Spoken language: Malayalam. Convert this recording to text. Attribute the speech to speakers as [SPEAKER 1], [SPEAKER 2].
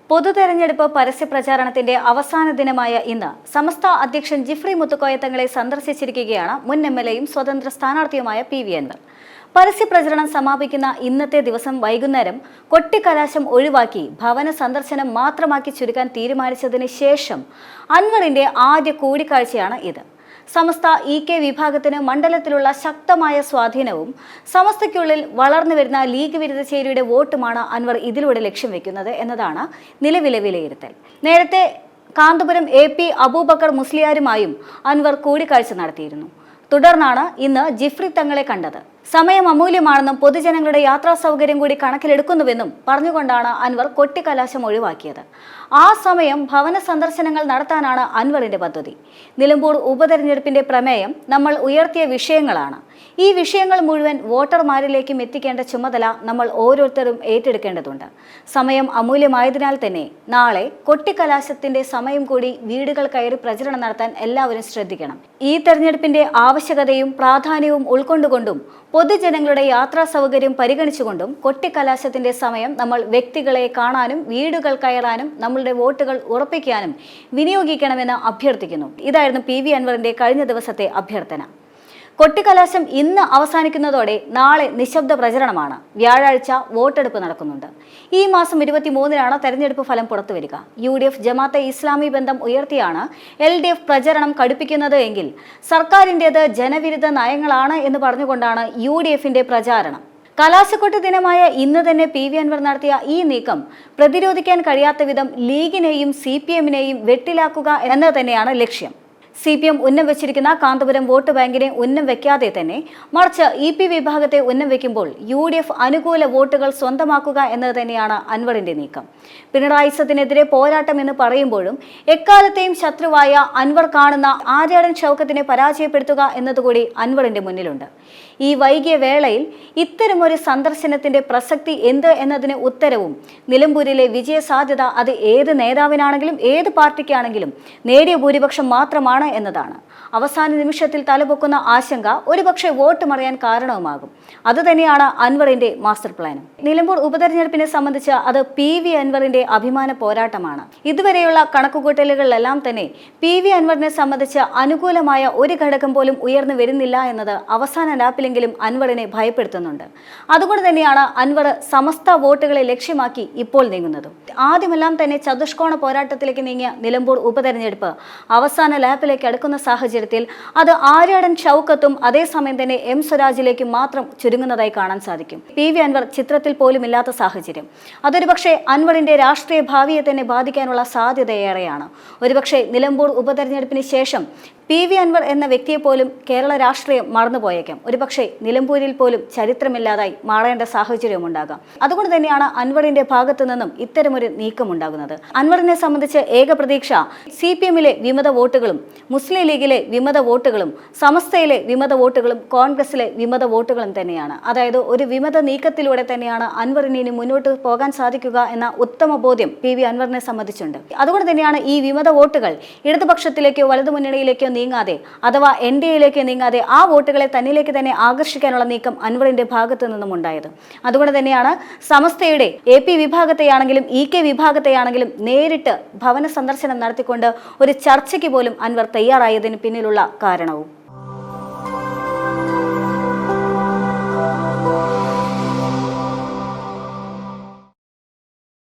[SPEAKER 1] പൊതുതെരഞ്ഞെടുപ്പ് പരസ്യപ്രചാരണത്തിന്റെ അവസാന ദിനമായ ഇന്ന് സമസ്ത അധ്യക്ഷൻ ജിഫ്രി മുത്തുക്കോയ തങ്ങളെ സന്ദർശിച്ചിരിക്കുകയാണ് മുൻ എംഎൽഎയും സ്വതന്ത്ര സ്ഥാനാർത്ഥിയുമായ പി.വി. അൻവർ. പരസ്യപ്രചരണം സമാപിക്കുന്ന ഇന്നത്തെ ദിവസം വൈകുന്നേരം കൊട്ടിക്കലാശം ഒഴിവാക്കി ഭവന സന്ദർശനം മാത്രമാക്കി ചുരുക്കാൻ തീരുമാനിച്ചതിന് ശേഷം അൻവറിന്റെ ആദ്യ കൂടിക്കാഴ്ചയാണ് ഇത്. സമസ്ത ഇ.കെ. വിഭാഗത്തിന് മണ്ഡലത്തിലുള്ള ശക്തമായ സ്വാധീനവും സമസ്തയ്ക്കുള്ളിൽ വളർന്നു വരുന്ന ലീഗ് വിരുദ്ധ ചേരിയുടെ വോട്ടുമാണ് അൻവർ ഇതിലൂടെ ലക്ഷ്യം വെക്കുന്നത് എന്നതാണ് നിലവിലെ വിലയിരുത്തൽ. നേരത്തെ കാന്തപുരം എ.പി. അബൂബക്കർ മുസ്ലിയാരുമായും അൻവർ കൂടിക്കാഴ്ച നടത്തിയിരുന്നു. തുടർന്നാണ് ഇന്ന് ജിഫ്രി തങ്ങളെ കണ്ടത്. സമയം അമൂല്യമാണെന്നും പൊതുജനങ്ങളുടെ യാത്രാ സൗകര്യം കൂടി കണക്കിലെടുക്കുന്നുവെന്നും പറഞ്ഞുകൊണ്ടാണ് അൻവർ കൊട്ടിക്കലാശം ഒഴിവാക്കിയത്. ആ സമയം ഭവന സന്ദർശനങ്ങൾ നടത്താനാണ് അൻവറിന്റെ പദ്ധതി. നിലമ്പൂർ ഉപതെരഞ്ഞെടുപ്പിന്റെ പ്രമേയം നമ്മൾ ഉയർത്തിയ വിഷയങ്ങളാണ്. ഈ വിഷയങ്ങൾ മുഴുവൻ വോട്ടർമാരിലേക്കും എത്തിക്കേണ്ട ചുമതല നമ്മൾ ഓരോരുത്തരും ഏറ്റെടുക്കേണ്ടതുണ്ട്. സമയം അമൂല്യമായതിനാൽ തന്നെ നാളെ കൊട്ടിക്കലാശത്തിന്റെ സമയം കൂടി വീടുകൾ കയറി പ്രചരണം നടത്താൻ എല്ലാവരും ശ്രദ്ധിക്കണം. ഈ തെരഞ്ഞെടുപ്പിന്റെ ആവശ്യകതയും പ്രാധാന്യവും ഉൾക്കൊണ്ടുകൊണ്ടും പൊതുജനങ്ങളുടെ യാത്രാ സൗകര്യം പരിഗണിച്ചുകൊണ്ടും കൊട്ടിക്കലാശത്തിന്റെ സമയം നമ്മൾ വ്യക്തികളെ കാണാനും വീടുകൾ കയറാനും നമ്മളുടെ വോട്ടുകൾ ഉറപ്പിക്കാനും വിനിയോഗിക്കണമെന്ന് അഭ്യർത്ഥിക്കുന്നു. ഇതായിരുന്നു പി.വി. അൻവറിന്റെ കഴിഞ്ഞ ദിവസത്തെ അഭ്യർത്ഥന. കൊട്ടിക്കലാശം ഇന്ന് അവസാനിക്കുന്നതോടെ നാളെ നിശബ്ദ പ്രചരണമാണ്. വ്യാഴാഴ്ച വോട്ടെടുപ്പ് നടക്കുന്നുണ്ട്. ഈ മാസം 23-നാണ് തെരഞ്ഞെടുപ്പ് ഫലം പുറത്തുവരിക. UDF ജമാഅത്തെ ഇസ്ലാമി ബന്ധം ഉയർത്തിയാണ് LDF പ്രചരണം കടുപ്പിക്കുന്നത് എങ്കിൽ സർക്കാരിൻ്റേത് ജനവിരുദ്ധ നയങ്ങളാണ് എന്ന് പറഞ്ഞുകൊണ്ടാണ് UDFന്റെ പ്രചാരണം. കലാശക്കൊട്ട് ദിനമായ ഇന്ന് തന്നെ പി.വി. അൻവർ നടത്തിയ ഈ നീക്കം പ്രതിരോധിക്കാൻ കഴിയാത്ത വിധം ലീഗിനെയും CPM-നെയും വെട്ടിലാക്കുക എന്നത് തന്നെയാണ് ലക്ഷ്യം. CPM ഉന്നം വെച്ചിരിക്കുന്ന കാന്തപുരം വോട്ട് ബാങ്കിനെ ഉന്നം വെക്കാതെ തന്നെ മറിച്ച് EP വിഭാഗത്തെ ഉന്നം വെക്കുമ്പോൾ UDF അനുകൂല വോട്ടുകൾ സ്വന്തമാക്കുക എന്നത് തന്നെയാണ് അൻവറിന്റെ നീക്കം. പിണറായിസത്തിനെതിരെ പോരാട്ടം എന്ന് പറയുമ്പോഴും എക്കാലത്തെയും ശത്രുവായ അൻവർ കാണുന്ന ആര്യാടൻ ഷൗക്കത്തിനെ പരാജയപ്പെടുത്തുക എന്നതുകൂടി അൻവറിന്റെ മുന്നിലുണ്ട്. ഈ വൈകിയ വേളയിൽ ഇത്തരമൊരു സന്ദർശനത്തിന്റെ പ്രസക്തി എന്ത് എന്നതിന് ഉത്തരവും നിലമ്പൂരിലെ വിജയസാധ്യത അത് ഏത് നേതാവിനാണെങ്കിലും ഏത് പാർട്ടിക്കാണെങ്കിലും നേടിയ ഭൂരിപക്ഷം മാത്രമാണ് എന്നതാണ്. അവസാന നിമിഷത്തിൽ തലപൊക്കുന്ന ആശങ്ക ഒരുപക്ഷെ വോട്ട് മറിയാൻ കാരണവുമാകും. അതുതന്നെയാണ് അൻവറിന്റെ മാസ്റ്റർ പ്ലാനും. നിലമ്പൂർ ഉപതെരഞ്ഞെടുപ്പിനെ സംബന്ധിച്ച് അത് പി.വി. അൻവറിന്റെ അഭിമാന പോരാട്ടമാണ്. ഇതുവരെയുള്ള കണക്കുകൂട്ടലുകളിലെല്ലാം തന്നെ പി.വി. അൻവറിനെ സംബന്ധിച്ച് അനുകൂലമായ ഒരു ഘടകം പോലും ഉയർന്നു വരുന്നില്ല എന്നത് അവസാന ലാപ്പിലെങ്കിലും അൻവറിനെ ഭയപ്പെടുത്തുന്നുണ്ട്. അതുകൊണ്ട് തന്നെയാണ് അൻവർ സമസ്ത വോട്ടുകളെ ലക്ഷ്യമാക്കി ഇപ്പോൾ നീങ്ങുന്നതും. ആദ്യമെല്ലാം തന്നെ ചതുഷ്കോണ പോരാട്ടത്തിലേക്ക് നീങ്ങിയ നിലമ്പൂർ ഉപതെരഞ്ഞെടുപ്പ് അവസാന ലാപ്പിലേക്ക് അടുക്കുന്ന സാഹചര്യത്തിൽ അത് ആര്യാടൻ ഷൗക്കത്തും അതേസമയം തന്നെ M. സ്വരാജിലേക്കും മാത്രം ചുരുങ്ങുന്നതായി കാണാൻ സാധിക്കും. പി.വി. അൻവർ ചിത്രത്തിൽ പോലും ഇല്ലാത്ത സാഹചര്യം അതൊരു പക്ഷേ അൻവറിന്റെ രാഷ്ട്രീയ ഭാവിയെ തന്നെ ബാധിക്കാനുള്ള സാധ്യത ഏറെയാണ്. ഒരുപക്ഷെ നിലമ്പൂർ ഉപതെരഞ്ഞെടുപ്പിന് ശേഷം പി.വി. അൻവർ എന്ന വ്യക്തിയെ പോലും കേരള രാഷ്ട്രീയം മറന്നുപോയേക്കാം. ഒരുപക്ഷെ നിലമ്പൂരിൽ പോലും ചരിത്രമില്ലാതായി മാറേണ്ട സാഹചര്യവും ഉണ്ടാകാം. അതുകൊണ്ട് തന്നെയാണ് അൻവറിന്റെ ഭാഗത്തു നിന്നും ഇത്തരമൊരു നീക്കമുണ്ടാകുന്നത്. അൻവറിനെ സംബന്ധിച്ച് ഏക പ്രതീക്ഷ CPM-ലെ വിമത വോട്ടുകളും മുസ്ലിം ലീഗിലെ വിമത വോട്ടുകളും സമസ്തയിലെ വിമത വോട്ടുകളും കോൺഗ്രസിലെ വിമത വോട്ടുകളും തന്നെയാണ്. അതായത് ഒരു വിമത നീക്കത്തിലൂടെ തന്നെയാണ് അൻവറിന് ഇനി മുന്നോട്ട് പോകാൻ സാധിക്കുക എന്ന ഉത്തമ ബോധ്യം പി.വി. അൻവറിനെ സംബന്ധിച്ചുണ്ട്. അതുകൊണ്ട് തന്നെയാണ് ഈ വിമത വോട്ടുകൾ ഇടതുപക്ഷത്തിലേക്കോ വലതുമുന്നണിയിലേക്കോ നീങ്ങാതെ അഥവാ NDA-യിലേക്ക് നീങ്ങാതെ ആ വോട്ടുകളെ തന്നിലേക്ക് തന്നെ ആകർഷിക്കാനുള്ള നീക്കം അൻവറിന്റെ ഭാഗത്തു നിന്നും ഉണ്ടായത്. അതുകൊണ്ട് തന്നെയാണ് സമസ്തയുടെ AP വിഭാഗത്തെയാണെങ്കിലും EK വിഭാഗത്തെയാണെങ്കിലും നേരിട്ട് ഭവന സന്ദർശനം നടത്തിക്കൊണ്ട് ഒരു ചർച്ചയ്ക്ക് പോലും അൻവർ തയ്യാറായതിന് പിന്നിലുള്ള കാരണവും.